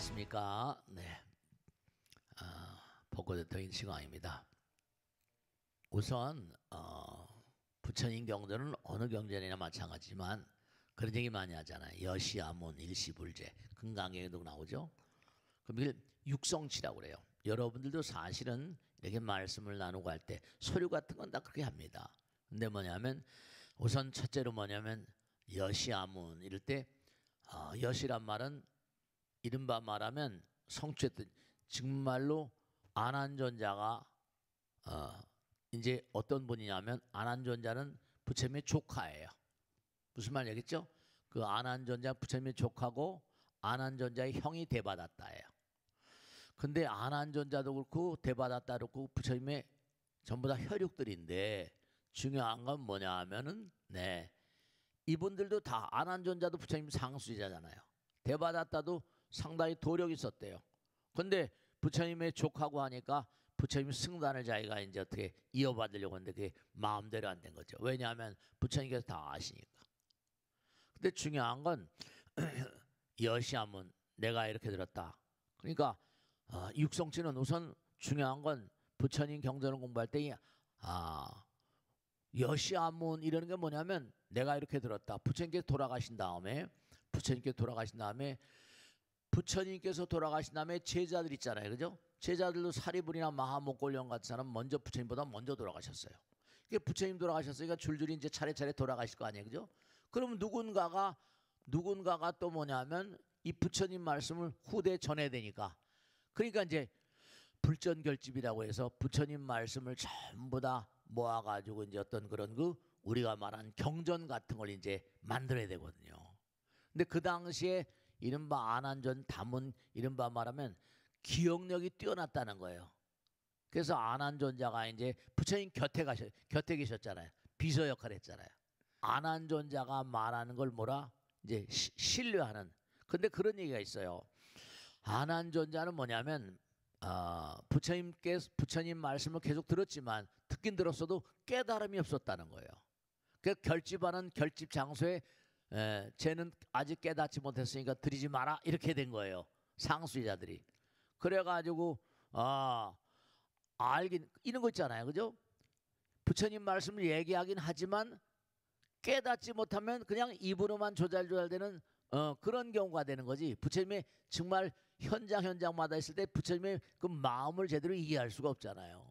안녕하십니까. 네, 복고대통령 시광입니다. 우선 부처님 경전은 어느 경전이나 마찬가지지만 그런 얘기 많이 하잖아요. 여시아문 일시불제 금강경에도 나오죠. 그럼 육성치라고 그래요. 여러분들도 사실은 이렇게 말씀을 나누고 할 때 서류 같은 건 다 그렇게 합니다. 근데 뭐냐면 우선 첫째로 뭐냐면 여시아문 이럴 때 여시란 말은 이른바 말하면 성취했던 정말로 안한존자가 이제 어떤 분이냐면 안한존자는 부처님의 조카예요. 무슨 말이겠죠? 그 안한존자 부처님의 조카고 안한존자의 형이 대받았다예요. 근데 안한존자도 그렇고 대받았다 그렇고 부처님의 전부 다 혈육들인데 중요한 건 뭐냐 하면은 이분들도 다 안한존자도 부처님 상수자잖아요. 대받았다도 상당히 도력이 있었대요. 근데 부처님의 조카고 하니까 부처님 승단을 자기가 이제 어떻게 이어받으려고 했는데 그게 마음대로 안 된 거죠. 왜냐하면 부처님께서 다 아시니까. 근데 중요한 건 여시하면 내가 이렇게 들었다. 그러니까 육성치는 우선 중요한 건 부처님 경전을 공부할 때 여시아문 이러는 게 뭐냐면 내가 이렇게 들었다. 부처님께서 돌아가신 다음에 부처님께서 돌아가신 다음에 제자들 있잖아요. 그죠? 제자들도 사리불이나 마하목골령 같은 사람 먼저 부처님보다 먼저 돌아가셨어요. 그게 부처님 돌아가셨으니까 줄줄이 이제 차례차례 돌아가실 거 아니에요. 그죠? 그럼 누군가가 또 뭐냐면 이 부처님 말씀을 후대에 전해야 되니까. 그러니까 이제 불전결집이라고 해서 부처님 말씀을 전부 다 모아가지고 이제 어떤 그런 우리가 말한 경전 같은 걸 이제 만들어야 되거든요. 근데 그 당시에 이른바 안한존 담은 이른바 말하면 기억력이 뛰어났다는 거예요. 그래서 안한존자가 이제 부처님 곁에 계셨잖아요. 비서 역할을 했잖아요. 안한존자가 말하는 걸 뭐라 이제 신뢰하는. 근데 그런 얘기가 있어요. 안한존자는 뭐냐면 부처님 말씀을 계속 들었지만 듣긴 들었어도 깨달음이 없었다는 거예요. 그 결집하는 결집 장소에 쟤는 아직 깨닫지 못했으니까 드리지 마라 이렇게 된 거예요. 상수자들이. 그래가지고 알긴 이런 거 있잖아요. 그죠? 부처님 말씀을 얘기하긴 하지만 깨닫지 못하면 그냥 입으로만 조잘조잘되는 그런 경우가 되는 거지. 부처님의 정말 현장마다 있을 때 부처님의 그 마음을 제대로 이해할 수가 없잖아요.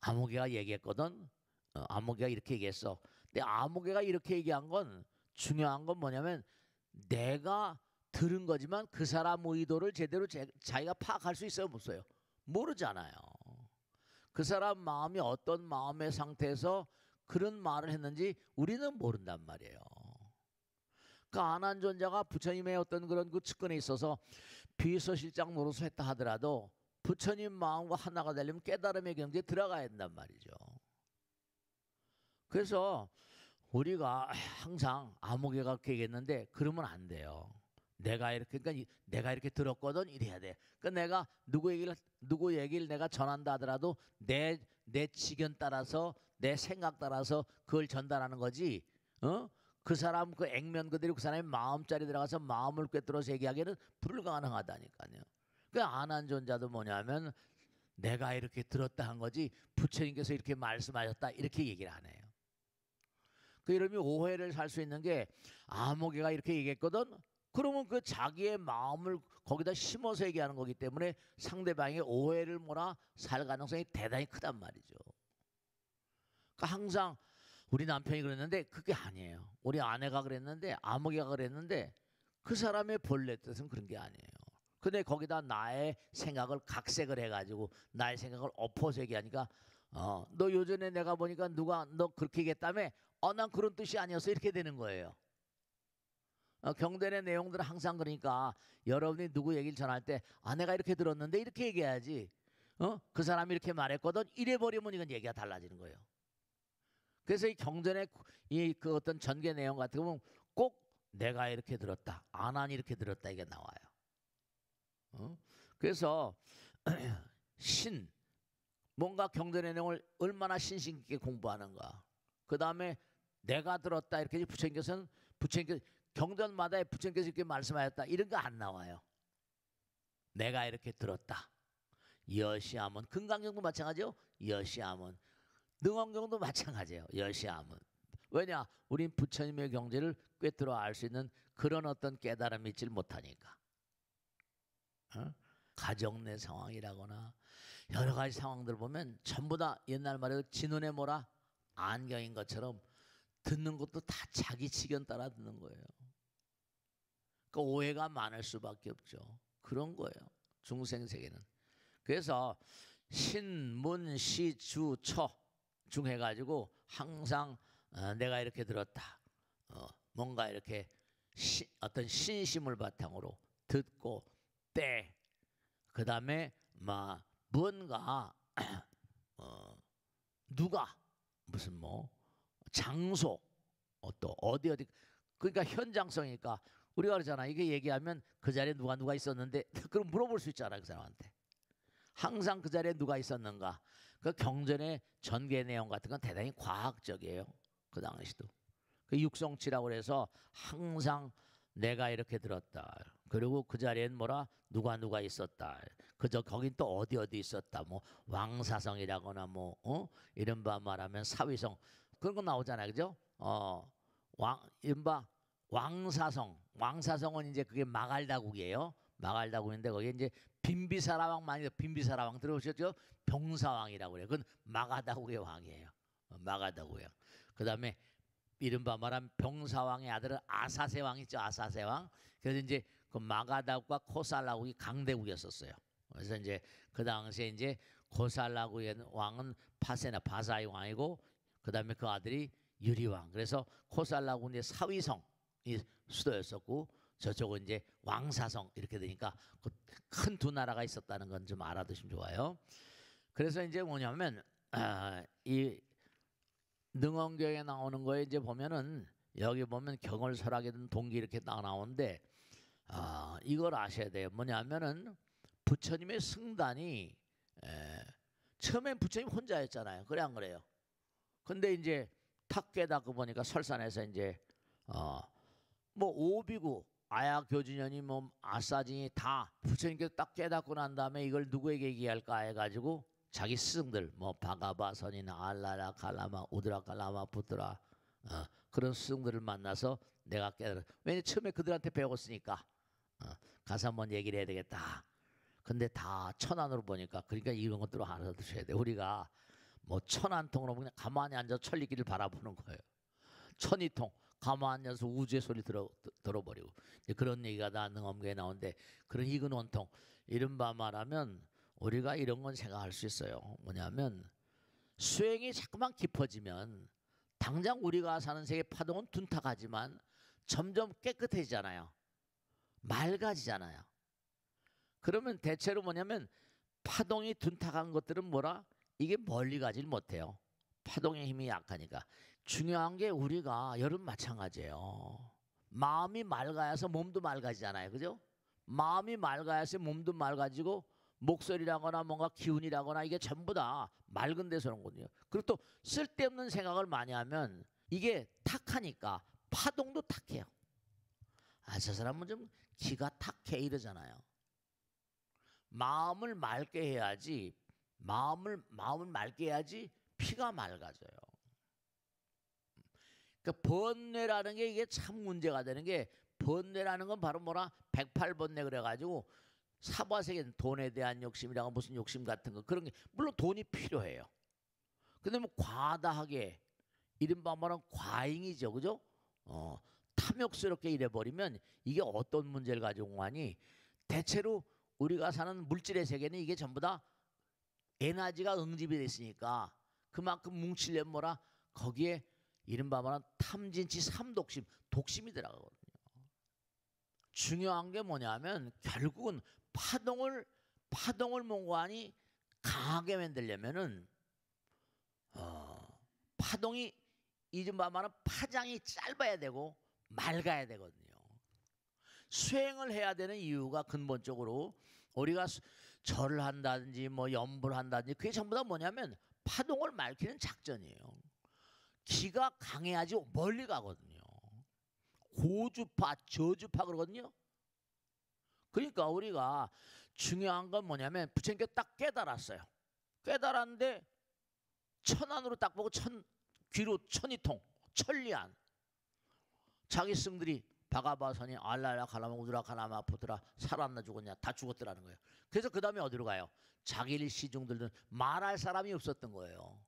아무개가 얘기했거든. 아무개가 이렇게 얘기했어. 근데 아무개가 이렇게 얘기한 건 중요한 건 뭐냐면 내가 들은 거지만 그 사람 의도를 제대로 자기가 파악할 수 있어요, 없어요? 모르잖아요. 그 사람 마음이 어떤 마음의 상태에서 그런 말을 했는지 우리는 모른단 말이에요. 그 안한존자가 부처님의 어떤 그런 그 측근에 있어서 비서실장 노릇을 했다 하더라도 부처님 마음과 하나가 되려면 깨달음의 경지에 들어가야 된단 말이죠. 그래서 우리가 항상 아무개가 그렇게 얘기했는데 그러면 안 돼요. 내가 이렇게 들었거든 이래야 돼. 그러니까 내가 누구 얘기를 내가 전한다 하더라도 내 지견 따라서 내 생각 따라서 그걸 전달하는 거지. 그 사람 그 액면 그대로 그 사람의 마음자리 들어가서 마음을 꿰뚫어서 얘기하기는 불가능하다니까요. 그 안한존자도 뭐냐면 내가 이렇게 들었다 한 거지 부처님께서 이렇게 말씀하셨다 이렇게 얘기를 안 해요. 그 이름이 오해를 살 수 있는 게 아무개가 이렇게 얘기했거든. 그러면 그 자기의 마음을 거기다 심어서 얘기하는 거기 때문에 상대방의 오해를 살 가능성이 대단히 크단 말이죠. 그러니까 항상 우리 남편이 그랬는데 그게 아니에요. 우리 아내가 그랬는데 아무개가 그랬는데 그 사람의 본래 뜻은 그런 게 아니에요. 근데 거기다 나의 생각을 각색을 해가지고 나의 생각을 엎어서 얘기하니까 너 요전에 내가 보니까 누가 너 그렇게 얘기했다며 난 그런 뜻이 아니었어 이렇게 되는 거예요. 경전의 내용들은 항상 그러니까 여러분이 누구 얘기를 전할 때 내가 이렇게 들었는데 이렇게 얘기해야지. 그 사람이 이렇게 말했거든 이래버리면 이건 얘기가 달라지는 거예요. 그래서 이 경전의 그 어떤 전개 내용 같은 거 보면 꼭 내가 이렇게 들었다 안한이 이렇게 들었다 이게 나와요. 그래서 뭔가 경전의 내용을 얼마나 신심 있게 공부하는가. 그 다음에 내가 들었다 이렇게 부처님께서 경전마다 부처님께서 이렇게 말씀하셨다 이런 거 안 나와요. 내가 이렇게 들었다. 여시함은 금강경도 마찬가지요. 여시함은 능엄경도 마찬가지예요. 여시함은 왜냐? 우린 부처님의 경제를 꿰뚫어 알 수 있는 그런 어떤 깨달음이 있질 못하니까. 가정 내 상황이라거나 여러 가지 상황들 보면 전부 다 옛날 말로 진운에 뭐라 안경인 것처럼 듣는 것도 다 자기 지견 따라 듣는 거예요. 그 오해가 많을 수밖에 없죠. 그런 거예요. 중생 세계는. 그래서 신문 시주 처 중해가지고 항상 내가 이렇게 들었다. 뭔가 이렇게 어떤 신심을 바탕으로 듣고 때 그다음에 뭔가 누가 무슨 뭐 장소 또 어디 그러니까 현장성이니까 우리가 그러잖아. 이게 얘기하면 그 자리에 누가 있었는데 그럼 물어볼 수 있잖아. 그 사람한테. 항상 그 자리에 누가 있었는가. 그 경전의 전개 내용 같은 건 대단히 과학적이에요. 그 당시도. 그 육성치라고 그래서 항상 내가 이렇게 들었다. 그리고 그 자리엔 뭐라 누가 있었다. 그저 거긴 또 어디 있었다. 뭐 왕사성이라거나 뭐 이른바 말하면 사위성 그런 거 나오잖아요. 그죠? 이른바 왕사성은 이제 그게 마갈다국이에요. 마갈다국인데 거기에 이제 빈비사라왕 많이 빈비사라왕 들어보셨죠? 병사왕이라고 그래요. 그건 마가다국의 왕이에요. 마가다국이요. 그다음에 이른바 말하면 병사왕의 아들은 아사세왕 있죠. 아사세왕. 그래서 이제 그 마가다국과 코살라국이 강대국이었었어요. 그래서 이제 그 당시에 이제 코살라국의 왕은 바사의 왕이고 그다음에 그 아들이 유리왕. 그래서 코살라국은 이제 사위성이 수도였었고 저쪽은 이제 왕사성 이렇게 되니까 큰 두 나라가 있었다는 건 좀 알아두시면 좋아요. 그래서 이제 뭐냐면 이 능엄경에 나오는 거에 이제 보면은 여기 보면 경을설하게 동기 이렇게 딱 나오는데 이걸 아셔야 돼요. 뭐냐면은 부처님의 승단이 처음엔 부처님 혼자였잖아요. 그래 안 그래요? 근데 이제 탁 깨닫고 보니까 설산에서 이제 뭐 오비구 아야교진연이 뭐 아싸징이 다 부처님께 딱 깨닫고 난 다음에 이걸 누구에게 얘기할까 해가지고 자기 스승들 뭐 바가바선이나 알라라 칼라마 우드라 칼라마 부드라 그런 스승들을 만나서 내가 깨달아. 왜냐 처음에 그들한테 배웠으니까 가서 한번 얘기를 해야 되겠다. 근데 다 천안으로 보니까 그러니까 이런 것들을 알아두셔야 돼. 우리가 뭐 천안통으로 그냥 가만히 앉아 천리길을 바라보는 거예요. 천이통 가만히 앉아서 우주의 소리 들어버리고 그런 얘기가 다 능엄경에 나오는데 그런 이근원통 이른바 말하면 우리가 이런 건 생각할 수 있어요. 뭐냐면 수행이 자꾸만 깊어지면 당장 우리가 사는 세계 파동은 둔탁하지만 점점 깨끗해지잖아요. 맑아지잖아요. 그러면 대체로 뭐냐면 파동이 둔탁한 것들은 뭐라? 이게 멀리 가질 못해요. 파동의 힘이 약하니까. 중요한 게 우리가 여러분 마찬가지예요. 마음이 맑아야서 몸도 맑아지잖아요. 그죠? 마음이 맑아야서 몸도 맑아지고 목소리라거나 뭔가 기운이라거나 이게 전부 다 맑은 데서 오는 거거든요. 그리고 또 쓸데없는 생각을 많이 하면 이게 탁하니까 파동도 탁해요. 저 사람은 좀 기가 탁해 이러잖아요. 마음을 맑게 해야지 마음을 맑게 해야지 피가 맑아져요. 그러니까 번뇌라는 게 이게 참 문제가 되는 게 번뇌라는 건 바로 뭐라 108번뇌 그래가지고 사바세계 돈에 대한 욕심이라고 무슨 욕심 같은 거 그런 게 물론 돈이 필요해요. 근데 뭐 과다하게 이른바 말하면 과잉이죠. 그죠? 탐욕스럽게 이래버리면 이게 어떤 문제를 가지고 가니 대체로 우리가 사는 물질의 세계는 이게 전부 다 에너지가 응집이 됐으니까 그만큼 뭉치려면 뭐라 거기에 이른바 말하면 탐진치 삼독심 독심이 들어가거든요. 중요한 게 뭐냐면 결국은 파동을 몽고하니 강하게 만들려면은 파동이 이른바 말하면 파장이 짧아야 되고 맑아야 되거든요. 수행을 해야 되는 이유가 근본적으로 우리가 절을 한다든지 뭐 염불을 한다든지 그게 전부 다 뭐냐면 파동을 맑히는 작전이에요. 기가 강해야지 멀리 가거든요. 고주파, 저주파 그러거든요. 그러니까 우리가 중요한 건 뭐냐면 부처님께 딱 깨달았어요. 깨달았는데 천안으로 딱 보고 귀로 천이통 천리안 자기 승들이 바가바선이 알라라 가라마 우드라 가라마 아프더라 살았나 죽었냐 다 죽었더라는 거예요. 그래서 그 다음에 어디로 가요? 자기일 시중들은 말할 사람이 없었던 거예요.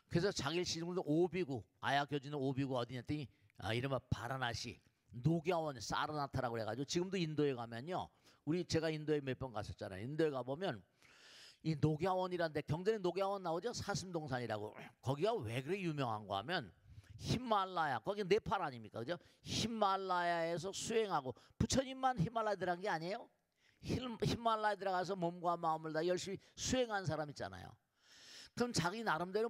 그래서 자기일 시중들 오비구 아야교주는 오비구 어디냐더니 이른바 바라나시 녹야원 사르나타라고 그래가지고 지금도 인도에 가면요. 제가 인도에 몇 번 갔었잖아요. 인도에 가보면 이 녹야원이라는 데 경전에 녹야원 나오죠. 사슴동산이라고. 거기가 왜 그렇게 유명한 거 하면 히말라야 거기 네팔 아닙니까? 그죠? 히말라야에서 수행하고 부처님만 히말라야 들어간 게 아니에요. 히말라야 들어가서 몸과 마음을 다 열심히 수행한 사람 있잖아요. 그럼 자기 나름대로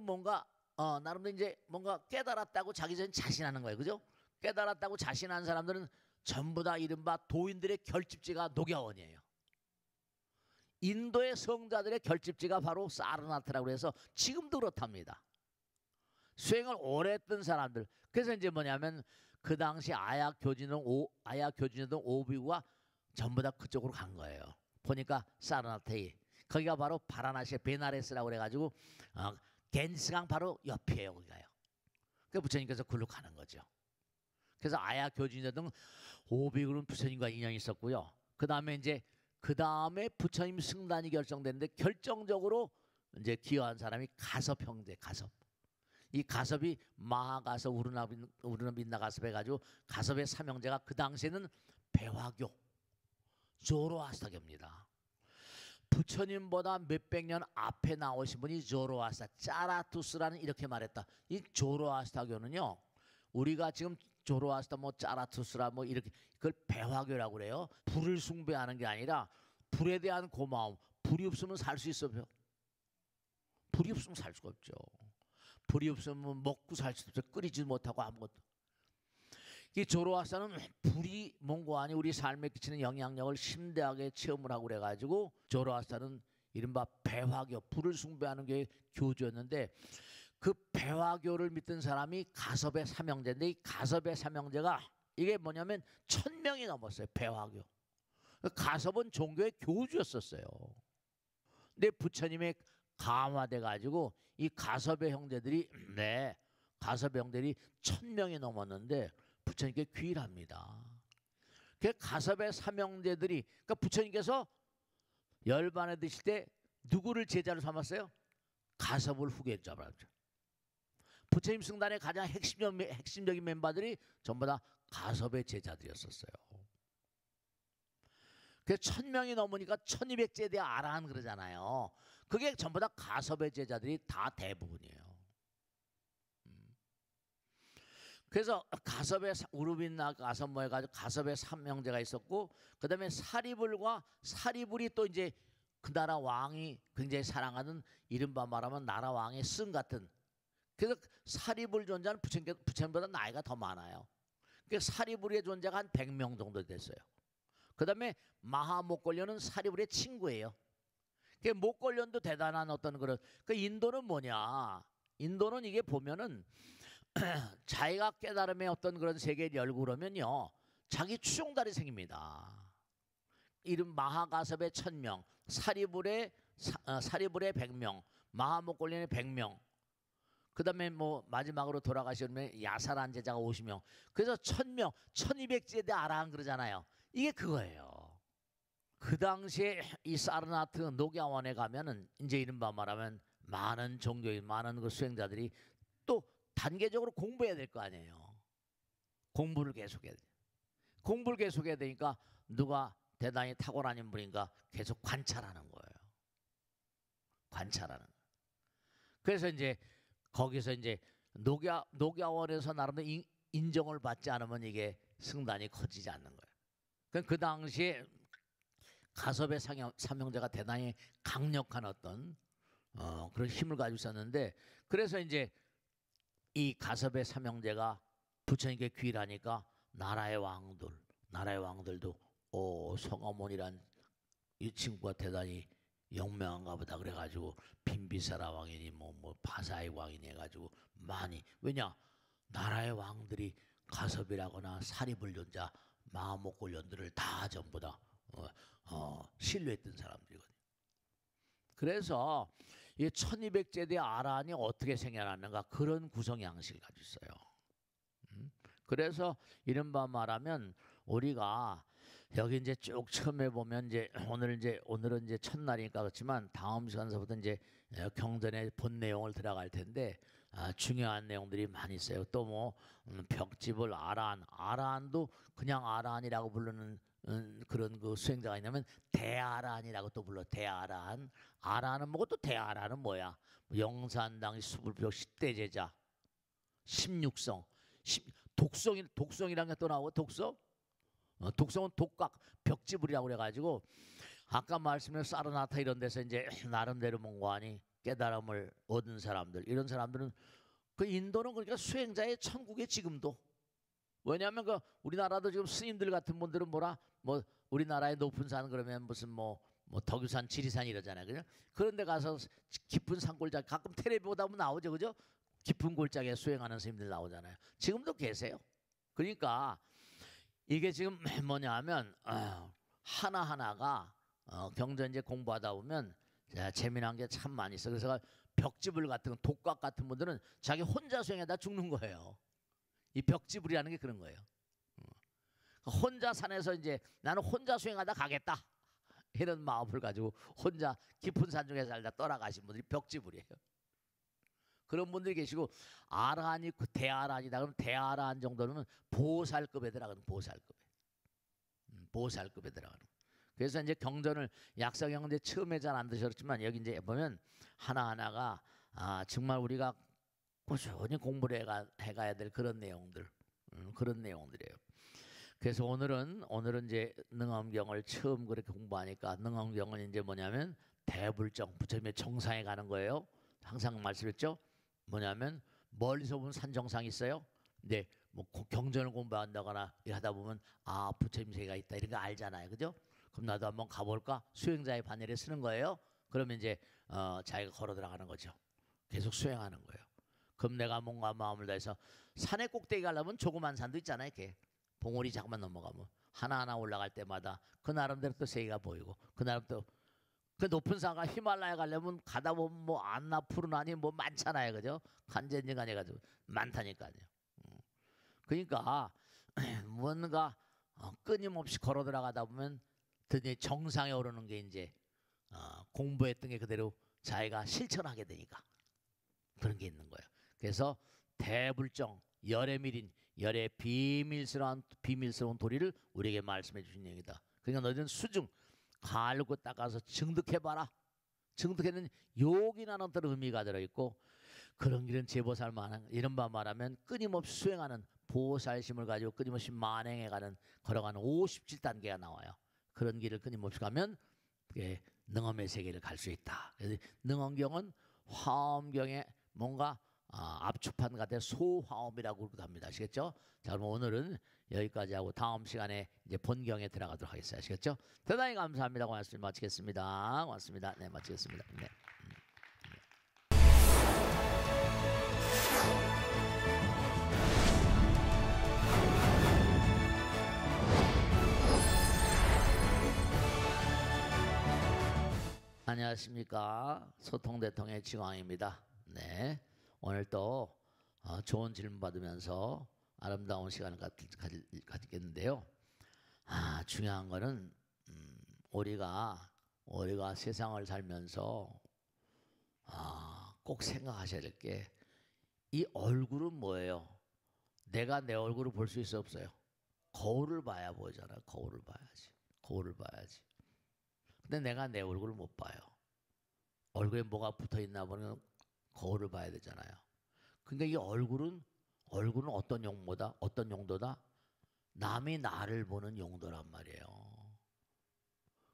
나름대로 이제 뭔가 깨달았다고 자기 전에 자신하는 거예요. 그죠? 깨달았다고 자신한 사람들은 전부 다 이른바 도인들의 결집지가 녹야원이에요. 인도의 성자들의 결집지가 바로 사르나트라고 해서 지금도 그렇답니다. 수행을 오래 했던 사람들. 그래서 이제 뭐냐면 그 당시 아야 교진이던 오비구가 전부 다 그쪽으로 간 거예요. 보니까 사르나테이 거기가 바로 바라나시의 베나레스라고 그래가지고 겐지스강 바로 옆이에요. 거기가요. 그 부처님께서 굴로 가는 거죠. 그래서 아야 교진이던 오비구는 부처님과 인연이 있었고요. 그 다음에 부처님 승단이 결정됐는데 결정적으로 이제 기여한 사람이 가섭 형제 가섭. 이 가섭이 마하가섭 우르나빈나 가섭 해가지고 가섭의 삼형제가 그 당시에는 배화교 조로아스타교입니다. 부처님보다 몇백 년 앞에 나오신 분이 조로아스타 짜라투스라는 이렇게 말했다. 이 조로아스타교는요. 우리가 지금 조로아스타 짜라투스라 이렇게 그걸 배화교라고 그래요. 불을 숭배하는 게 아니라 불에 대한 고마움. 불이 없으면 살 수 있어요. 불이 없으면 살 수가 없죠. 불이 없으면 먹고 살 수도 없어요. 끓이지 못하고 아무것도. 이 조로아스타는 불이 뭔가 아니 우리 삶에 끼치는 영향력을 심대하게 체험을 하고 그래가지고 조로아스타는 이른바 배화교 불을 숭배하는 게 교주였는데 그 배화교를 믿던 사람이 가섭의 삼형제인데 이 가섭의 삼형제가 이게 뭐냐면 1000명이 넘었어요. 배화교. 가섭은 종교의 교주였었어요. 근데 부처님의 감화돼 가지고 이 가섭의 형제들이 가섭의 형제들이 1000명이 넘었는데 부처님께 귀일합니다. 그 가섭의 삼형제들이 그러니까 부처님께서 열반에 드실 때 누구를 제자로 삼았어요? 가섭을 후계자로 잡았죠. 부처님 승단의 가장 핵심적인 멤버들이 전부 다 가섭의 제자들이었었어요. 그래서 1000명이 넘으니까 1200제대 아라한 그러잖아요. 그게 전부 다 가섭의 제자들이 다 대부분이에요. 그래서 가섭의 우르빈나 가섭 해가지고 가섭의 삼형제가 있었고 그 다음에 사리불이 또 이제 그 나라 왕이 굉장히 사랑하는 이른바 말하면 나라 왕의 승 같은. 그래서 사리불 존재는 부처님보다 나이가 더 많아요. 그래서 사리불의 존재가 한 100명 정도 됐어요. 그 다음에 마하목걸련은 사리불의 친구예요. 그 목걸련도 대단한 어떤 그런. 그 인도는 뭐냐? 인도는 이게 보면은 자기가 깨달음의 어떤 그런 세계를 열고 그러면요, 자기 추종달이 생깁니다. 이름 마하가섭의 1000명, 사리불의 100명, 마하목걸련의 100명. 그다음에 마지막으로 돌아가시면 야사란 제자가 50명. 그래서 1000명, 1200제대 아라한 그러잖아요. 이게 그거예요. 그 당시에 이 사르나트 녹야원에 가면은 이제 이른바 말하면 많은 종교인 많은 그 수행자들이 또 단계적으로 공부해야 될 거 아니에요. 공부를 계속해야 돼. 공부를 계속해야 되니까 누가 대단히 탁월한 인물인가 계속 관찰하는 거예요. 관찰하는. 그래서 이제 거기서 이제 녹야원에서 나름대로 인정을 받지 않으면 이게 승단이 커지지 않는 거예요. 그 당시에 가섭의 삼형제가 대단히 강력한 어떤 그런 힘을 가지고 있었는데 그래서 이제 이 가섭의 삼형제가 부처님께 귀일하니까 나라의 왕들도 성어몬이란 이 친구가 대단히 영명한가 보다 그래가지고 빈비사라 왕이니 바사의 왕이니 해가지고 많이 왜냐 나라의 왕들이 가섭이라거나 사리불존자 마하목걸련들을 다 전부 다 신뢰했던 사람들이거든요. 그래서 이 1200제대 아란이 어떻게 생겨났는가 그런 구성 양식을 가지고 있어요. 그래서 이른바 말하면 우리가 여기 이제 쭉 처음에 보면 이제 오늘은 이제 첫날이니까 그렇지만 다음 시간서부터 이제 경전의 본 내용을 들어갈 텐데 중요한 내용들이 많이 있어요. 또 뭐 벽집을 아란도 그냥 아란이라고 부르는 그런 그 수행자가 있냐면 대아란이라고 또 불러. 아란은 뭐고 또 대아란은 뭐야? 영산당 수불표 10대 제자 16성 독성이라는 게 또 나오고 독성은 독각 벽지불이라고 그래가지고 아까 말씀드린 사르나타 이런 데서 이제 나름대로 뭔가하니 깨달음을 얻은 사람들 이런 사람들은 그 인도는 그러니까 수행자의 천국에 지금도 왜냐하면 그 우리나라도 지금 스님들 같은 분들은 뭐 우리나라의 높은 산 그러면 무슨 뭐 덕유산 지리산 이러잖아요. 그죠? 그런데 가서 깊은 산골짜기 가끔 텔레비 보다 보면 나오죠. 그죠? 깊은 골짜기에 수행하는 스님들 나오잖아요. 지금도 계세요. 그러니까 이게 지금 뭐냐면 하나하나가 경전 이제 공부하다 보면 재미난 게 참 많이 있어. 그래서 벽지불 같은 독각 같은 분들은 자기 혼자 수행하다 죽는 거예요. 이 벽지불이라는 게 그런 거예요. 혼자 산에서 이제 나는 혼자 수행하다 가겠다 이런 마음을 가지고 혼자 깊은 산 중에 살다 떠나가신 분들이 벽지불이에요. 그런 분들이 계시고 아라한이 대아란이다 그러면 대아란 정도는 보살급에 들어가는 보살급에 들어가는. 그래서 이제 경전을 약사경은 처음에 잘 안 드셨지만 여기 이제 보면 하나하나가 정말 우리가 꾸준히 공부를 해가야 될 그런 내용들 그런 내용들이에요. 그래서 오늘은 이제 능엄경을 처음 그렇게 공부하니까 능엄경은 이제 뭐냐면 대불정 부처님의 정상에 가는 거예요. 항상 말씀했죠. 뭐냐면 멀리서 보면 산 정상이 있어요. 근데 뭐 경전을 공부한다거나 하다 보면 부처님 세계가 있다 이런 거 알잖아요. 그죠? 그럼 나도 한번 가볼까? 수행자의 반열에 쓰는 거예요. 그러면 이제 자기가 걸어 들어가는 거죠. 계속 수행하는 거예요. 그럼 내가 뭔가 마음을 다해서 산의 꼭대기 가려면 조그만 산도 있잖아요. 이렇게 봉우리 잠깐만 넘어가면 하나하나 올라갈 때마다 그 나름대로 또 세계가 보이고 그 나름 또 그 높은 산가 히말라야 가려면 가다 보면 뭐 안나 푸르나니 뭐 많잖아요. 그죠? 간젠지간 해가지고 많다니까요. 그러니까 뭔가 끊임없이 걸어 들어가다 보면 드디어 정상에 오르는 게 이제 공부했던 게 그대로 자기가 실천하게 되니까 그런 게 있는 거예요. 그래서 대불정 열의 밀인 열의 비밀스러운 도리를 우리에게 말씀해 주신 얘기다. 그러니까 너희는 수중 갈고 닦아서 증득해봐라. 증득했는 욕이라는 뜻 의미가 들어있고 그런 길은 제보살만한 이런 바 말하면 끊임없이 수행하는 보살심을 가지고 끊임없이 만행해가는 걸어가는 57단계가 나와요. 그런 길을 끊임없이 가면 능엄의 세계를 갈 수 있다. 그래서 능엄경은 화엄경에 뭔가 압축판 같은 소화엄이라고 합니다. 아시겠죠? 자, 그럼 오늘은 여기까지 하고 다음 시간에 이제 본경에 들어가도록 하겠어요. 아시겠죠? 대단히 감사합니다. 고맙습니다. 마치겠습니다. 고맙습니다. 네, 마치겠습니다. 네. 안녕하십니까. 소통대통의 지광입니다. 네, 오늘 또 좋은 질문 받으면서 아름다운 시간을 가지겠는데요. 중요한 거는 우리가 세상을 살면서 꼭 생각하셔야 될 게 이 얼굴은 뭐예요? 내가 내 얼굴을 볼 수 있어 없어요? 거울을 봐야 보잖아. 거울을 봐야지. 근데 내가 내 얼굴을 못 봐요. 얼굴에 뭐가 붙어 있나 보면 거울을 봐야 되잖아요. 그러니까 이 얼굴은 어떤 용도다? 남이 나를 보는 용도란 말이에요.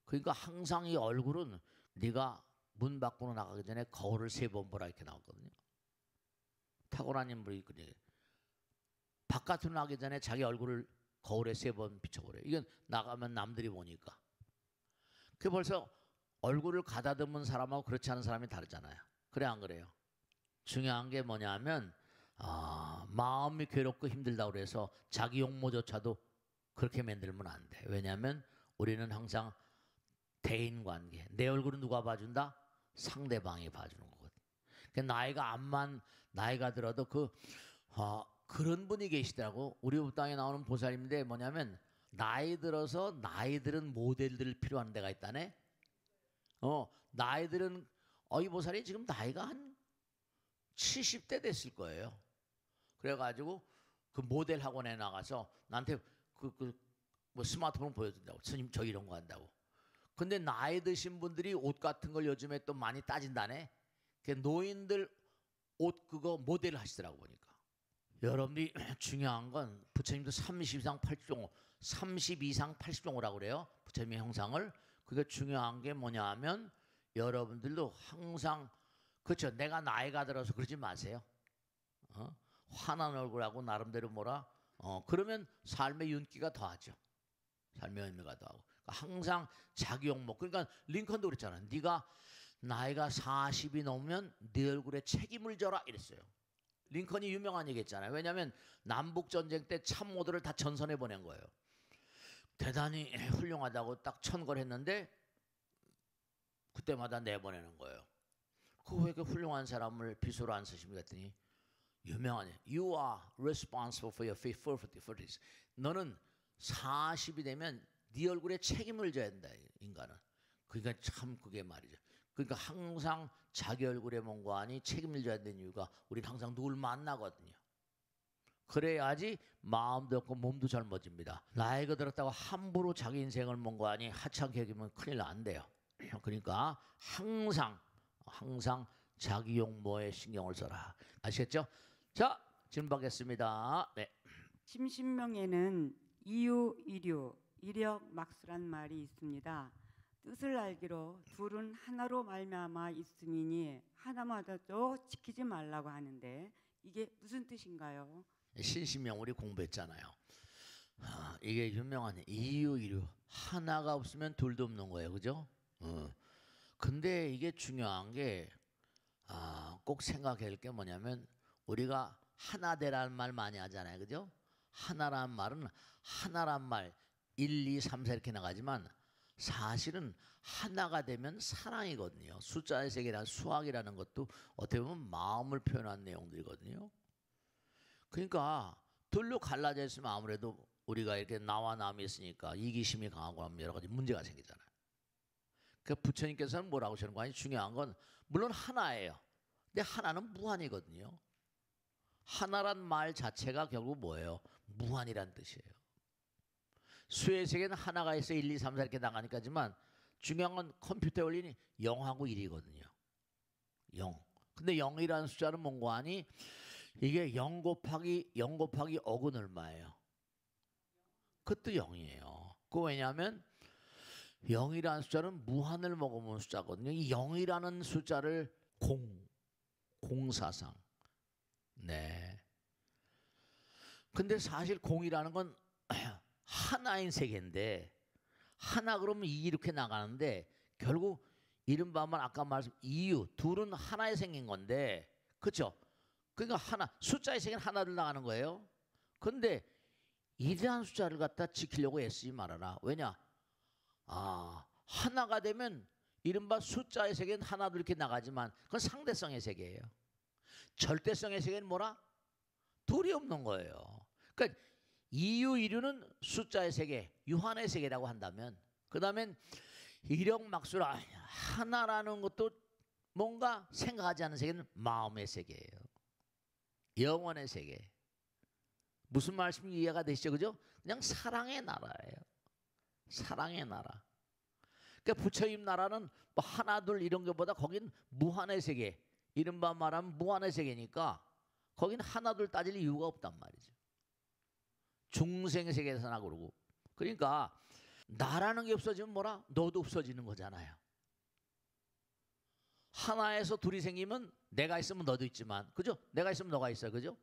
그러니까 항상 이 얼굴은 네가 문 밖으로 나가기 전에 거울을 3번 보라 이렇게 나왔거든요. 탁월한 인물이 바깥으로 나가기 전에 자기 얼굴을 거울에 3번 비춰보래요. 이건 나가면 남들이 보니까. 그 벌써 얼굴을 가다듬은 사람하고 그렇지 않은 사람이 다르잖아요. 그래 안 그래요? 중요한 게 뭐냐면 마음이 괴롭고 힘들다고 그래서 자기 용모조차도 그렇게 만들면 안 돼. 왜냐하면 우리는 항상 대인관계. 내 얼굴은 누가 봐준다? 상대방이 봐주는 거거든. 나이가 들어도 그런 분이 계시더라고. 우리 땅에 나오는 보살님인데 뭐냐면 나이 들어서 나이 들은 모델들 필요한 데가 있다네. 나이 들은 이 보살이 지금 나이가 한 70대 됐을 거예요. 그래가지고 그 모델 학원에 나가서 나한테 뭐 스마트폰 보여준다고. 스님 저 이런 거 한다고. 근데 나이 드신 분들이 옷 같은 걸 요즘에 또 많이 따진다네. 노인들 옷 그거 모델을 하시더라고 보니까. 여러분이 중요한 건 부처님도 30 이상 80종호, 30 이상 80종호라고 그래요. 부처님의 형상을. 그게 중요한 게 뭐냐 하면 여러분들도 항상 그렇죠. 내가 나이가 들어서 그러지 마세요. 환한 얼굴하고 나름대로 그러면 삶의 윤기가 더하죠. 삶의 의미가 더하고. 항상 자기 욕먹. 그러니까 링컨도 그랬잖아. 네가 나이가 40이 넘으면 네 얼굴에 책임을 져라 이랬어요. 링컨이 유명한 얘기했잖아요. 왜냐하면 남북전쟁 때 참모들을 다 전선에 보낸 거예요. 대단히 훌륭하다고 딱 천거를 했는데 그때마다 내보내는 거예요. 왜 그 훌륭한 사람을 비서로 안 쓰십니까? 했더니 유명한 You are responsible for your 40s. 너는 40이 되면 네 얼굴에 책임을 져야 된다. 인간은. 그러니까 참 그게 말이죠. 그러니까 항상 자기 얼굴에 뭔가하니 책임을 져야 되는 이유가 우리는 항상 누굴 만나거든요. 그래야지 마음도 없고 몸도 젊어집니다. 나이가 들었다고 함부로 자기 인생을 뭔가하니 하찮게 여기면 큰일 안 돼요. 그러니까 항상 자기 용모에 신경을 써라. 아시겠죠? 자, 질문 받겠습니다. 네. 심신명에는 이유, 이류, 이력, 막수란 말이 있습니다. 뜻을 알기로 둘은 하나로 말미암아 있음이니 하나마저도 지키지 말라고 하는데 이게 무슨 뜻인가요? 신신명 우리 공부했잖아요. 이게 유명한 이유, 이류. 하나가 없으면 둘도 없는 거예요. 그죠? 근데 이게 중요한 게 꼭 생각해야 할 게 뭐냐면 우리가 하나 되라는 말 많이 하잖아요. 그죠? 하나란 말은 하나란 말 1, 2, 3, 4 이렇게 나가지만 사실은 하나가 되면 사랑이거든요. 숫자의 세계라는 수학이라는 것도 어떻게 보면 마음을 표현한 내용들이거든요. 그러니까 둘로 갈라져 있으면 아무래도 우리가 이렇게 나와 남이 있으니까 이기심이 강하고 하면 여러 가지 문제가 생기잖아요. 그러니까 부처님께서는 뭐라고 하시는 거 아니? 중요한 건 물론 하나예요. 근데 하나는 무한이거든요. 하나란 말 자체가 결국 뭐예요? 무한이란 뜻이에요. 수의 세계는 하나가 있어 1, 2, 3, 4 이렇게 나가니까지만 중요한 건 컴퓨터에 올리니 0하고 1이거든요. 0. 근데 0이라는 숫자는 뭔가 하니 이게 0 곱하기 5은 얼마예요? 그것도 0이에요. 그 왜냐하면 0이라는 숫자는 무한을 먹으면 숫자거든요. 이 0이라는 숫자를 공사상. 네. 근데 사실 공이라는 건 하나인 세계인데 하나 그러면 이렇게 나가는데 결국 이른바 아까 말씀 이유 둘은 하나에 생긴 건데 그렇죠? 그러니까 하나 숫자의 세계는 하나를 나가는 거예요. 근데 이러한 숫자를 갖다 지키려고 애쓰지 말아라. 왜냐? 하나가 되면 이른바 숫자의 세계는 하나도 이렇게 나가지만 그건 상대성의 세계예요. 절대성의 세계는 뭐라? 둘이 없는 거예요. 그러니까 이유, 이류는 숫자의 세계, 유한의 세계라고 한다면 그 다음엔 이력, 막수라 하나라는 것도 뭔가 생각하지 않는 세계는 마음의 세계예요. 영원의 세계. 무슨 말씀이 이해가 되시죠? 그죠? 그냥 사랑의 나라예요. 사랑의 나라. 그러니까 부처님 나라는 뭐 하나, 둘 이런 것보다 거긴 무한의 세계. 이른바 말하면 무한의 세계니까 거긴 하나, 둘 따질 이유가 없단 말이죠. 중생 세계에서나 그러고. 그러니까 나라는 게 없어지면 뭐라? 너도 없어지는 거잖아요. 하나에서 둘이 생기면 내가 있으면 너도 있지만, 그죠? 내가 있으면 너가 있어요, 그죠?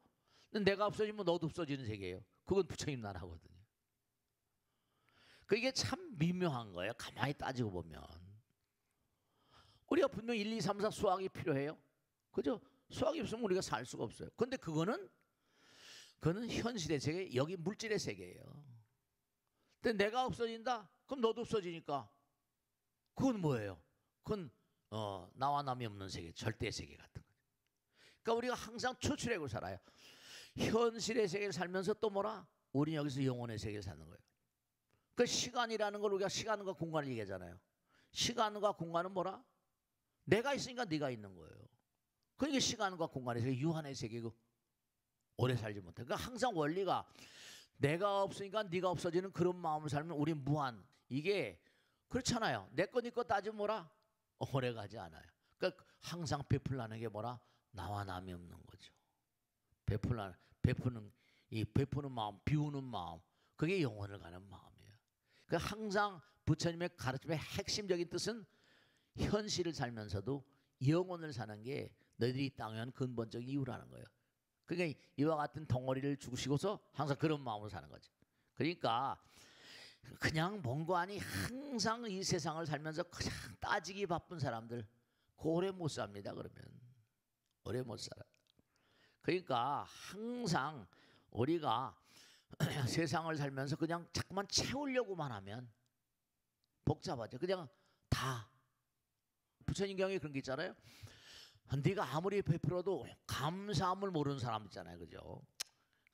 근데 내가 없어지면 너도 없어지는 세계예요. 그건 부처님 나라거든요. 그게 참 미묘한 거예요. 가만히 따지고 보면. 우리가 분명 1, 2, 3, 4 수학이 필요해요. 그죠? 수학이 없으면 우리가 살 수가 없어요. 근데 그거는 현실의 세계, 여기 물질의 세계예요. 근데 내가 없어진다? 그럼 그럼 너도 없어지니까 그건 뭐예요? 그건 나와 남이 없는 세계, 절대 세계 같은 거죠. 그러니까 우리가 항상 추출하고 살아요. 현실의 세계를 살면서 또 뭐라? 우리는 여기서 영혼의 세계를 사는 거예요. 그 시간이라는 걸 우리가 시간과 공간을 얘기하잖아요. 시간과 공간은 뭐라? 내가 있으니까 네가 있는 거예요. 그러니까 시간과 공간의 세계, 유한의 세계고 오래 살지 못해. 그러니까 항상 원리가 내가 없으니까 네가 없어지는 그런 마음을 살면 우리 무한. 이게 그렇잖아요. 내 거 네 거 따지면 뭐라? 오래 가지 않아요. 그러니까 항상 베풀라는 게 뭐라? 나와 남이 없는 거죠. 베푸는 마음, 비우는 마음, 그게 영혼을 가는 마음이에요. 그러니까 항상 부처님의 가르침의 핵심적인 뜻은 현실을 살면서도 영혼을 사는 게 너희들이 이 땅에 온 근본적인 이유라는 거예요. 그러니까 이와 같은 덩어리를 죽으시고서 항상 그런 마음으로 사는 거죠. 그러니까 그냥 뭔가 아니 항상 이 세상을 살면서 그냥 따지기 바쁜 사람들 오래 못 삽니다. 그러면 오래 못 살아요. 그러니까 항상 우리가 세상을 살면서 그냥 자꾸만 채우려고만 하면 복잡하죠. 그냥 다 부처님 경에 그런 게 있잖아요. 네가 아무리 베풀어도 감사함을 모르는 사람 있잖아요. 그죠?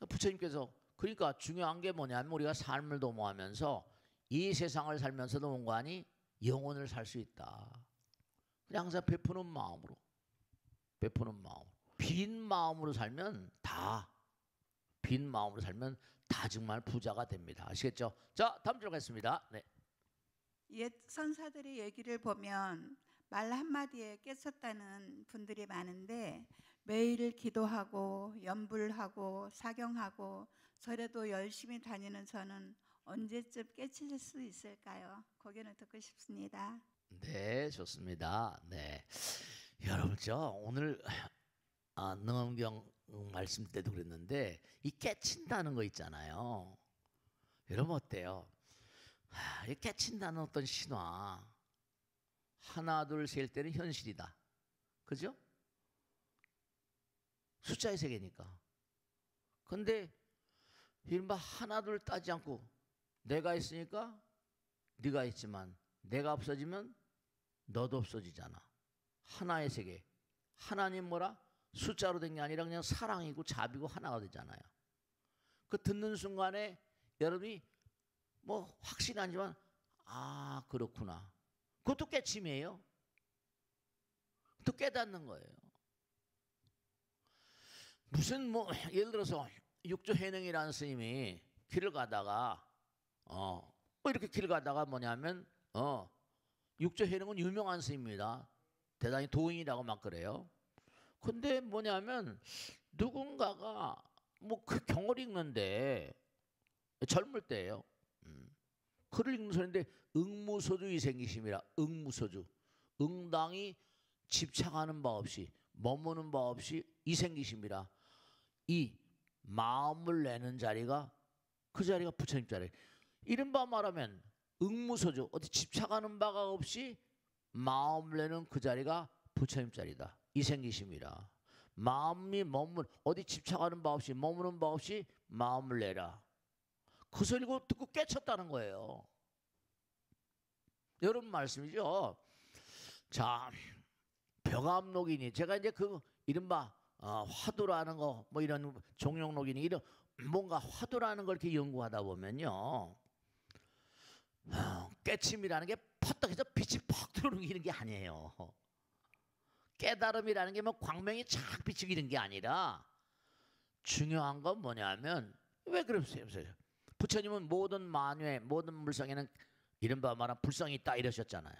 부처님께서 그러니까 중요한 게 뭐냐면 우리가 삶을 도모하면서 이 세상을 살면서도 뭔가 아니 영혼을 살 수 있다. 그냥 항상 베푸는 마음으로 빈 마음으로 살면 다 정말 부자가 됩니다. 아시겠죠? 자, 다음 줄 가겠습니다. 네. 옛 선사들의 얘기를 보면 말 한마디에 깨쳤다는 분들이 많은데 매일 기도하고 연불하고 사경하고 절에도 열심히 다니는 저는 언제쯤 깨칠 수 있을까요? 고개를 듣고 싶습니다. 네, 좋습니다. 네, 여러분 저 오늘 능엄경 말씀 때도 그랬는데 이 깨친다는 거 있잖아요. 여러분 어때요? 이 깨친다는 어떤 신화 하나 둘 셀 때는 현실이다. 그죠? 숫자의 세계니까. 근데 이른바 하나 둘 따지 않고 내가 있으니까 네가 있지만 내가 없어지면 너도 없어지잖아. 하나의 세계. 하나님 뭐라? 숫자로 된 게 아니라 그냥 사랑이고 자비고 하나가 되잖아요. 그 듣는 순간에 여러분이 뭐 확신이 아니지만 아 그렇구나. 그것도 깨침이에요. 또 깨닫는 거예요. 무슨 뭐 예를 들어서 육조해능이라는 스님이 길을 가다가 뭐 이렇게 길을 가다가 뭐냐면 육조해능은 유명한 스님입니다. 대단히 도인이라고 막 그래요. 근데 뭐냐면 누군가가 뭐 그 경을 읽는데 젊을 때예요. 글을 읽는 소리인데 응무소주이 생기심이라. 응무소주. 응당이 집착하는 바 없이 머무는 바 없이 이 생기심이라. 이 마음을 내는 자리가 그 자리가 부처님 자리. 이른바 말하면 응무소주 어디 집착하는 바가 없이 마음을 내는 그 자리가 부처님 자리다. 이 생기심이라. 마음이 어디 집착하는 바 없이 머무는 바 없이 마음을 내라. 그 소리를 듣고 깨쳤다는 거예요. 여러분 말씀이죠. 자, 벽암록이니 제가 이제 그 이른바 화두라는 거 뭐 이런 종용록이니 이런 뭔가 화두라는 걸 이렇게 연구하다 보면요. 깨침이라는 게 퍼뜩해서 빛이 퍽 들어오는 게 아니에요. 깨달음이라는 게 뭐 광명이 착 비치는 게 아니라 중요한 건 뭐냐면 왜 그러세요? 부처님은 모든 만유에 모든 물성에는 이른바 말한 불성이 있다 이러셨잖아요.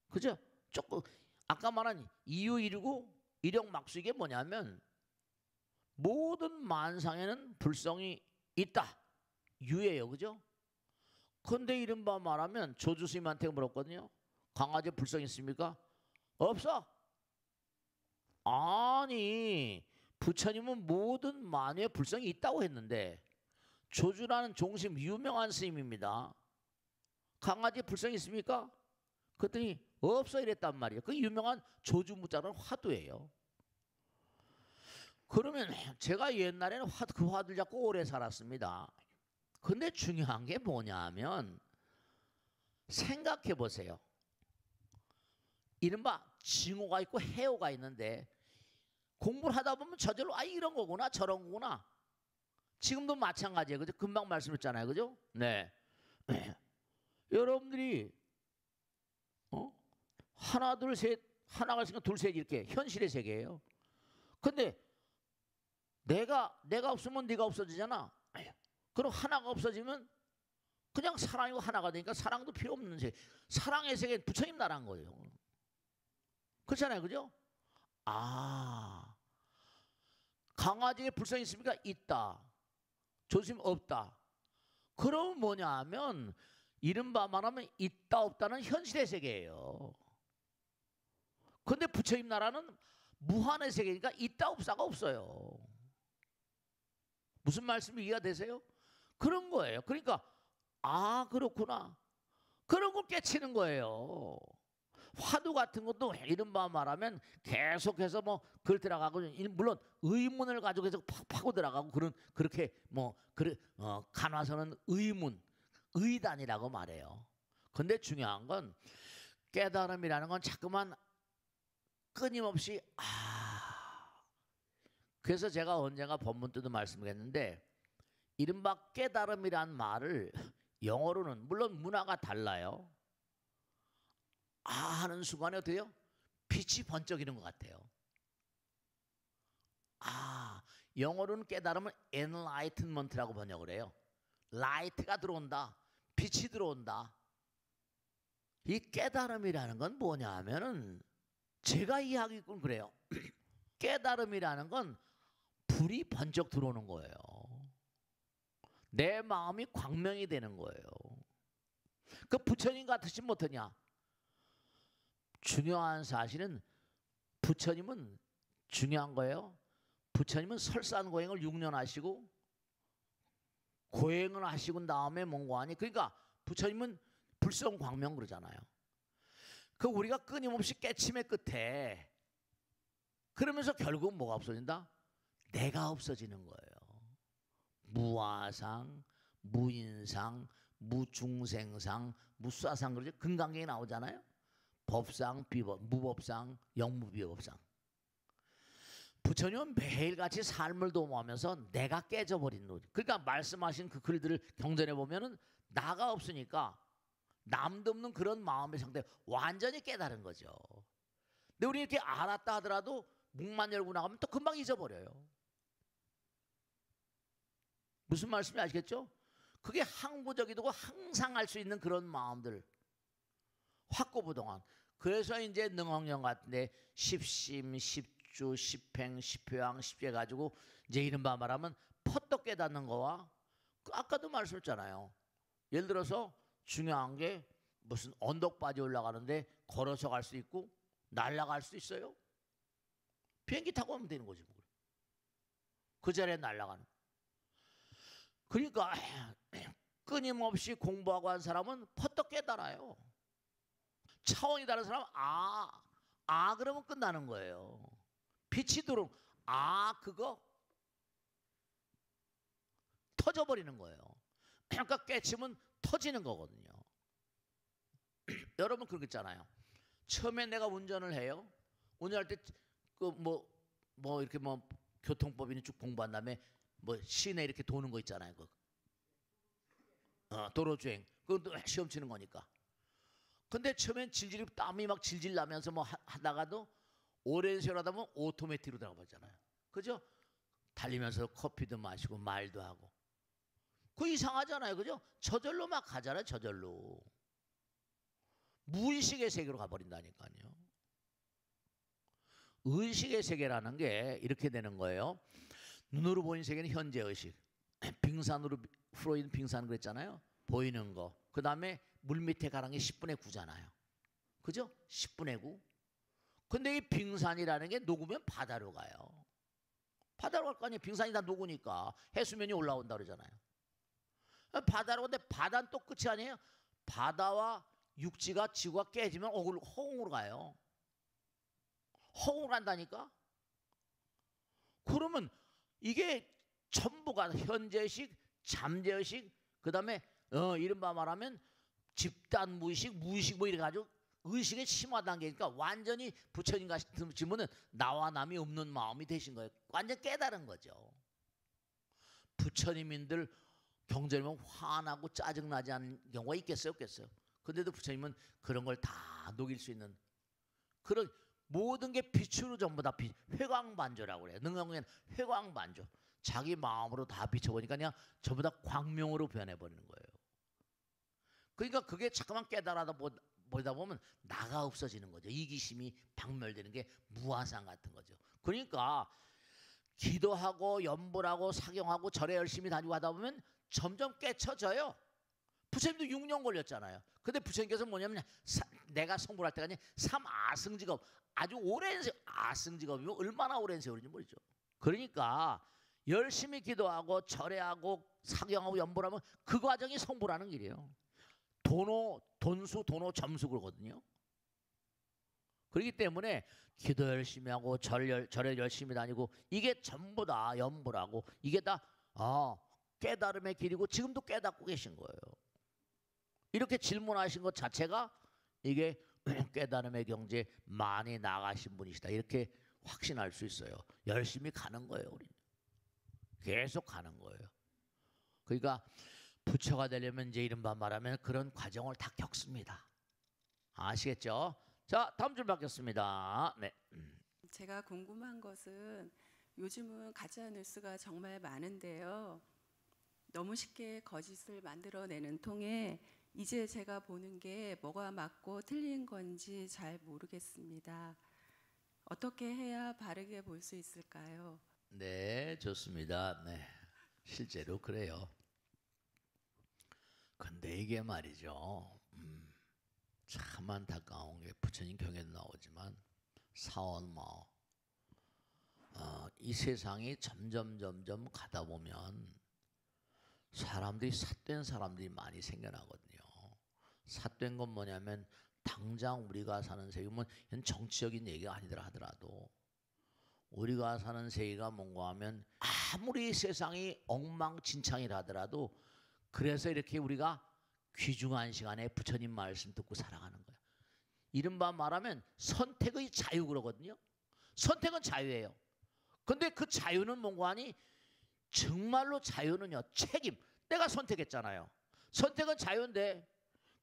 그죠? 조금 아까 말한 이유 이루고 이력 막수 이게 뭐냐면 모든 만상에는 불성이 있다. 유예요. 그죠? 근데 이른바 말하면 조주스님한테 물었거든요. 강아지에 불성 있습니까? 없어. 아니 부처님은 모든 만유에 불성이 있다고 했는데 조주라는 종심 유명한 스님입니다. 강아지에 불성이 있습니까? 그랬더니 없어 이랬단 말이에요. 그 유명한 조주무자는 화두예요. 그러면 제가 옛날에는 그 화두를 잡고 오래 살았습니다. 근데 중요한 게 뭐냐면 생각해 보세요. 이른바 징호가 있고 해오가 있는데 공부를 하다 보면 저절로 아 이런 거구나 저런 거구나. 지금도 마찬가지예요. 그죠? 금방 말씀했잖아요. 그죠? 네. 여러분들이 하나 둘 셋 하나가 있으니까 둘 셋 이렇게 현실의 세계예요. 근데 내가 없으면 네가 없어지잖아. 그럼 하나가 없어지면 그냥 사랑이고 하나가 되니까 사랑도 필요 없는 세계. 사랑의 세계는 부처님 나라인 거예요. 그렇잖아요. 그죠? 아, 강아지에 불성이 있습니까? 있다. 조심 없다. 그럼 뭐냐 하면 이른바 말하면 있다 없다는 현실의 세계예요. 근데 부처님 나라는 무한의 세계니까 있다 없다가 없어요. 무슨 말씀이 이해가 되세요? 그런 거예요. 그러니까 아 그렇구나. 그런 걸 깨치는 거예요. 화두 같은 것도 이른바 말하면 계속해서 뭐 글 들어가고 물론 의문을 가지고 계속 파고 들어가고 그렇게 간화서는 의단이라고 말해요. 근데 중요한 건 깨달음이라는 건 자꾸만 끊임없이 그래서 제가 언젠가 본문 때도 말씀했는데 이른바 깨달음이란 말을 영어로는 물론 문화가 달라요. 하는 순간에 어때요? 빛이 번쩍이는 것 같아요. 영어로는 깨달음은 enlightenment라고 번역을 해요. light가 들어온다. 빛이 들어온다. 이 깨달음이라는 건 뭐냐 하면은 제가 이해하기는 그래요. 깨달음이라는 건 불이 번쩍 들어오는 거예요. 내 마음이 광명이 되는 거예요. 그 부처님 같으시 못하냐? 중요한 사실은 부처님은 중요한 거예요. 부처님은 설산고행을 6년 하시고 고행을 하시고 다음에 뭔가 하니 그러니까 부처님은 불성광명 그러잖아요. 그 우리가 끊임없이 깨침의 끝에 그러면서 결국 뭐가 없어진다? 내가 없어지는 거예요. 무아상, 무인상, 무중생상, 무사상 그러죠. 금강경에 나오잖아요. 법상, 비법, 무법상, 영무비법상. 부처님은 매일같이 삶을 도모하면서 내가 깨져버린 노릇. 그러니까 말씀하신 그 글들을 경전해 보면은 나가 없으니까 남도 없는 그런 마음의 상태 완전히 깨달은 거죠. 근데 우리 이렇게 알았다 하더라도 문만 열고 나가면 또 금방 잊어버려요. 무슨 말씀인지 아시겠죠? 그게 항구적이고 항상 할 수 있는 그런 마음들 확고부동한. 그래서 이제 능왕령 같은데 십심, 십주, 십행, 십효양, 십죄 가지고 이제 이른바 말하면 퍼떡 깨닫는 거와 아까도 말씀했잖아요. 예를 들어서 중요한 게 무슨 언덕바지 올라가는데 걸어서 갈 수 있고 날아갈 수 있어요. 비행기 타고 가면 되는 거지. 그 자리에 날아가는. 그러니까 끊임없이 공부하고 한 사람은 퍼떡 깨달아요. 차원이 다른 사람은 그러면 끝나는 거예요. 빛이 들어오면 그거 터져버리는 거예요. 그러니까 깨치면 터지는 거거든요. 여러분 그러겠잖아요. 처음에 내가 운전을 해요. 운전할 때 이렇게 교통법이니 쭉 공부한 다음에 시내 이렇게 도는 거 있잖아요. 도로주행 그것도 시험 치는 거니까. 근데 처음엔 질질 땀이 막 질질 나면서 하다가도 오랜 세월 하다 보면 오토매틱으로 들어가잖아요. 그죠? 달리면서 커피도 마시고 말도 하고. 그거 이상하잖아요. 그죠? 저절로 막 가잖아요. 저절로. 무의식의 세계로 가버린다니까요. 의식의 세계라는 게 이렇게 되는 거예요. 눈으로 보이는 세계는 현재의식. 빙산으로 프로이드 빙산 그랬잖아요. 보이는 거. 그 다음에 물 밑에 가는 게 10분의 9잖아요. 그죠? 10분의 9. 근데 이 빙산이라는 게 녹으면 바다로 가요. 바다로 갈 거 아니에요. 빙산이 다 녹으니까 해수면이 올라온다 그러잖아요. 바다로 가는데 바다는 또 끝이 아니에요. 바다와 육지가 지구가 깨지면 허공으로 가요. 허공으로 간다니까. 그러면 이게 전부가 현재의식, 잠재의식, 그 다음에 이른바 말하면 집단 무의식, 무의식 뭐 이래가지고 의식에 심화된 게니까 완전히 부처님 같으시면은 나와 남이 없는 마음이 되신 거예요. 완전 깨달은 거죠. 부처님인들 경전이면 화나고 짜증나지 않는 경우가 있겠어요, 없겠어요? 근데도 부처님은 그런 걸 다 녹일 수 있는 그런 모든 게 빛으로 전부 다 회광반조라고 그래요. 능광에는 회광반조. 자기 마음으로 다 비춰보니까 그냥 전부 다 광명으로 변해버리는 거예요. 그러니까 그게 자꾸만 깨달아다 보다 보면 나가 없어지는 거죠. 이기심이 박멸되는 게 무아상 같은 거죠. 그러니까 기도하고 연불하고 사경하고 절에 열심히 다니고 하다 보면 점점 깨쳐져요. 부처님도 6년 걸렸잖아요. 근데 부처님께서 뭐냐면 내가 성불할 때가 아니라 삼아승직업, 아주 오랜 세월, 아승직업이면 얼마나 오랜 세월인지 모르죠. 그러니까 열심히 기도하고 절에하고 사경하고 연불하면 그 과정이 성불하는 길이에요. 돈수, 도노, 점수 그러거든요. 그렇기 때문에 기도 열심히 하고 절에 열심히 다니고 이게 전부 다 연불하고 이게 다 깨달음의 길이고 지금도 깨닫고 계신 거예요. 이렇게 질문하신 것 자체가 이게 깨달음의 경지에 많이 나가신 분이시다. 이렇게 확신할 수 있어요. 열심히 가는 거예요. 우리는. 계속 가는 거예요. 그러니까 부처가 되려면 이제 이른바 말하면 그런 과정을 다 겪습니다. 아시겠죠? 자, 다음 줄 받겠습니다. 네. 제가 궁금한 것은 요즘은 가짜 뉴스가 정말 많은데요. 너무 쉽게 거짓을 만들어내는 통에 이제 제가 보는 게 뭐가 맞고 틀린 건지 잘 모르겠습니다. 어떻게 해야 바르게 볼 수 있을까요? 네, 좋습니다. 네, 실제로 그래요. 근데 이게 말이죠. 참 안타까운 게 부처님 경에도 나오지만 사원모 이 세상이 점점 가다 보면 사람들이 삿된 사람들이 많이 생겨나거든요. 삿된 건 뭐냐면 당장 우리가 사는 세계면 이건 정치적인 얘기가 아니더라 하더라도 우리가 사는 세계가 뭔가 하면 아무리 세상이 엉망진창이라 하더라도 그래서 이렇게 우리가 귀중한 시간에 부처님 말씀 듣고 살아가는 거예요. 이른바 말하면 선택의 자유 그러거든요. 선택은 자유예요. 근데 그 자유는 뭔가 하니 정말로 자유는요 책임. 내가 선택했잖아요. 선택은 자유인데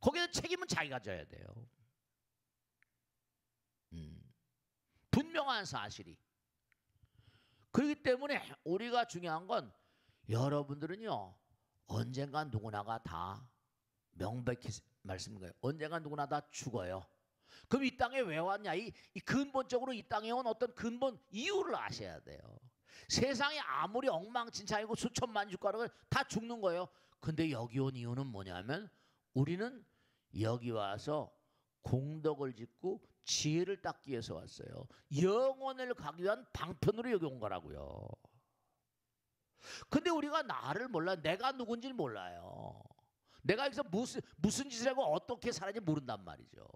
거기에 책임은 자기가 져야 돼요. 분명한 사실이. 그렇기 때문에 우리가 중요한 건 여러분들은요 언젠간 누구나가 다 명백히 말씀인 거예요. 언젠간 누구나 다 죽어요. 그럼 이 땅에 왜 왔냐? 이 근본적으로 이 땅에 온 어떤 근본 이유를 아셔야 돼요. 세상이 아무리 엉망진창이고 수천만 주가를 다 죽는 거예요. 근데 여기 온 이유는 뭐냐면 우리는 여기 와서 공덕을 짓고 지혜를 닦기 위해서 왔어요. 영혼을 가기 위한 방편으로 여기 온 거라고요. 근데 우리가 나를 몰라. 내가 누군지 몰라요. 내가 여기서 무슨 짓을 하고 어떻게 살아야지 모른단 말이죠.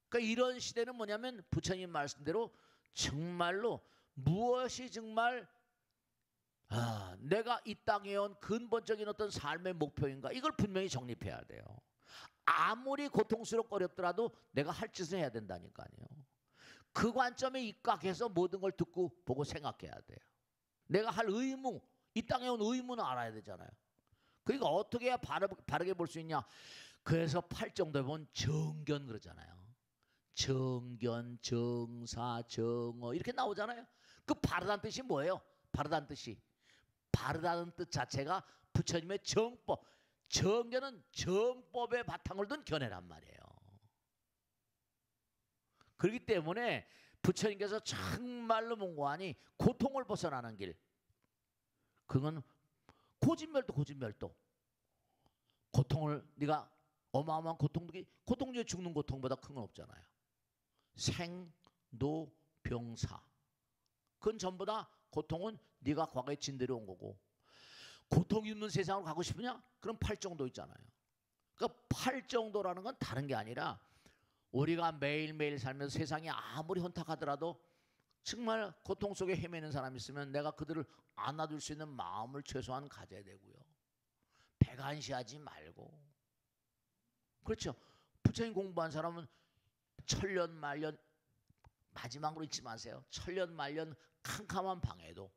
그러니까 이런 시대는 뭐냐면 부처님 말씀대로 정말로 무엇이 정말 내가 이 땅에 온 근본적인 어떤 삶의 목표인가 이걸 분명히 정립해야 돼요. 아무리 고통스럽고 어렵더라도 내가 할 짓을 해야 된다니까요. 그 관점에 입각해서 모든 걸 듣고 보고 생각해야 돼요. 내가 할 의무, 이 땅에 온 의무는 알아야 되잖아요. 그러니까 어떻게 해야 바르게 볼 수 있냐. 그래서 팔정도에 보면 정견 그러잖아요. 정견, 정사, 정어 이렇게 나오잖아요. 그 바르다는 뜻이 뭐예요? 바르다는 뜻이. 바르다는 뜻 자체가 부처님의 정법. 정견은 정법의 바탕을 둔 견해란 말이에요. 그렇기 때문에 부처님께서 정말로 뭔가하니 고통을 벗어나는 길. 그건 고진멸도. 고통을 네가 어마어마한 고통 중에 죽는 고통보다 큰 건 없잖아요. 생로병사. 그건 전부 다 고통은 네가 과거에 진대로 온 거고. 고통이 없는 세상으로 가고 싶으냐? 그럼 팔정도 있잖아요. 그러니까 팔정도라는 건 다른 게 아니라 우리가 매일매일 살면서 세상이 아무리 혼탁하더라도 정말 고통 속에 헤매는 사람이 있으면 내가 그들을 안아줄 수 있는 마음을 최소한 가져야 되고요. 배관시하지 말고 그렇죠. 부처님 공부한 사람은 천년 말년, 마지막으로 잊지 마세요. 천년 말년 캄캄한 방에도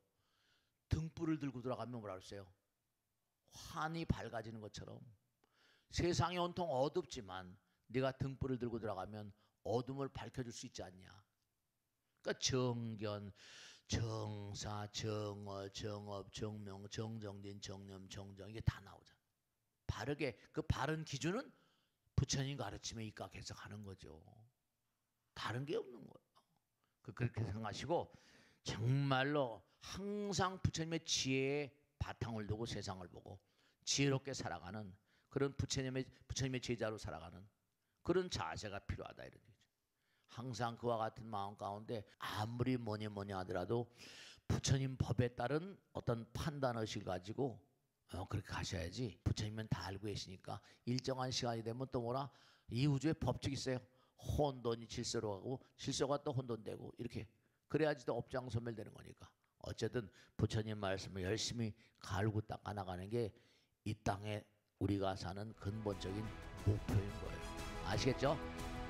등불을 들고 들어가면 뭐라 그랬어요? 환히 밝아지는 것처럼 세상이 온통 어둡지만 네가 등불을 들고 들어가면 어둠을 밝혀줄 수 있지 않냐. 그러니까 정견, 정사, 정어, 정업, 정명, 정정진, 정념, 정정 이게 다 나오잖아. 바르게 그 바른 기준은 부처님 가르침에 입각해서 가는 거죠. 다른 게 없는 거예요. 그렇게 생각하시고 정말로 항상 부처님의 지혜에 바탕을 두고 세상을 보고 지혜롭게 살아가는 그런 부처님의 제자로 살아가는 그런 자세가 필요하다 이런 얘기죠. 항상 그와 같은 마음 가운데 아무리 뭐니 하더라도 부처님 법에 따른 어떤 판단의식을 가지고 그렇게 가셔야지. 부처님은 다 알고 계시니까 일정한 시간이 되면 또 뭐라 이 우주에 법칙이 있어요. 혼돈이 질서로 가고 질서가 또 혼돈되고 이렇게 그래야지 또 업장소멸되는 거니까. 어쨌든 부처님 말씀을 열심히 갈고 닦아 나가는 게 이 땅에 우리가 사는 근본적인 목표인 거예요. 아시겠죠?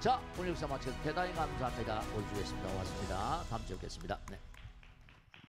자, 오늘 여기서 마치겠습니다. 대단히 감사합니다. 오늘 주겠습니다. 고맙습니다. 다음 주에 뵙겠습니다. 네.